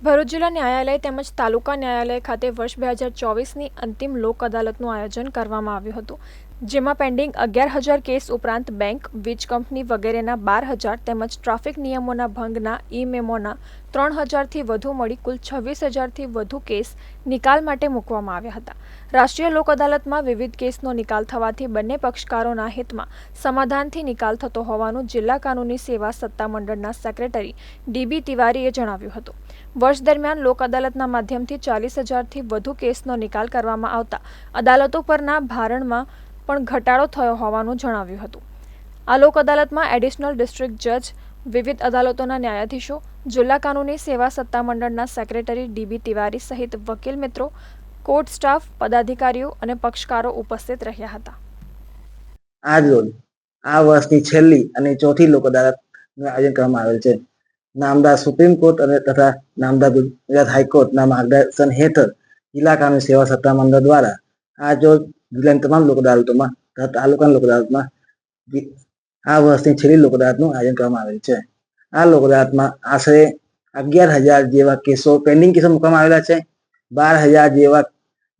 ભરૂચ જિલ્લા ન્યાયાલય તેમજ તાલુકા ન્યાયાલય ખાતે વર્ષ 2024ની અંતિમ લોક અદાલતનું આયોજન કરવામાં આવ્યું હતું, જેમાં પેન્ડિંગ 11,000 કેસ ઉપરાંત બેંક, વીજ કંપની વગેરેના 12,000 તેમજ ટ્રાફિક નિયમોના ભંગના ઈ-મેમોના 3,000થી વધુ મળી કુલ 26,000થી વધુ કેસ નિકાલ માટે મૂકવામાં આવ્યા હતા. રાષ્ટ્રીય લોક અદાલતમાં વિવિધ કેસનો નિકાલ થવાથી બંને પક્ષકારોના હિતમાં સમાધાનથી નિકાલ થતો હોવાનું જિલ્લા કાનૂની સેવા સત્તામંડળના સેક્રેટરી ડી.બી. તિવારીએ જણાવ્યું હતું. વર્ષ દરમિયાન લોક અદાલતના માધ્યમથી 40,000થી વધુ કેસનો નિકાલ કરવામાં આવતા અદાલતો પરના ભારણમાં પણ ઘટાડો થયો હોવાનું જણાવ્યું હતું. આ લોક અદાલતમાં એડિશનલ ડિસ્ટ્રિક્ટ જજ, વિવિધ અદાલતોના ન્યાયાધીશો, જિલ્લા કાનૂની સેવા સત્તામંડળના સેક્રેટરી ડી.બી. તિવારી સહિત વકીલ મિત્રો, કોર્ટ સ્ટાફ, પદાધિકારીઓ અને પક્ષકારો ઉપસ્થિત રહ્યા હતા. આજ રોજ આ વર્ષની છેલ્લી અને ચોથી લોક અદાલતનું આયોજન કરવામાં આવેલ છે. નામદાર સુપ્રીમ કોર્ટ અને તથા નામદાર ગુજરાત હાઈકોર્ટના માર્ગદર્શન હેઠળ જિલ્લા કાનૂની સેવા સત્તામંડળ દ્વારા આજ રોજ જિલ્લાની તમામ લોક અદાલતોમાં તથા તાલુકાની લોક અદાલતમાં આ વર્ષની છેલ્લી લોક અદાલતનું આયોજન કરવામાં આવેલ છે. આ લોક અદાલતમાં આશરે 11,000 જેવા કેસો પેન્ડિંગ કેસો મૂકવામાં આવેલા છે. 12,000 જેવા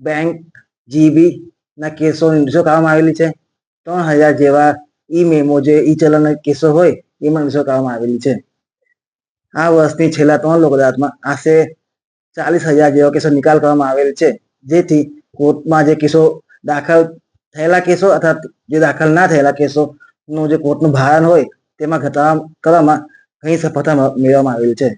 બેંક, જીબી ના કેસો નિર્દેશો કરવામાં આવેલી છે. 3,000 જેવા ઈ-મેમો જે ઈ ચલણ કેસો હોય એમાં નિર્દેશો કરવામાં આવેલી છે. આ વર્ષની છેલ્લા 3 લોક અદાલતમાં આશરે 40,000 જેવા કેસો નિકાલ કરવામાં આવેલ છે, જેથી કોર્ટમાં જે કેસો દાખલ થયેલા કેસો અથવા જે દાખલ ના થયેલા કેસોનું જે કોર્ટનું ભારણ હોય તેમાં ઘટાડો કરવામાં ઘણી સફળતા મેળવવામાં આવેલ છે.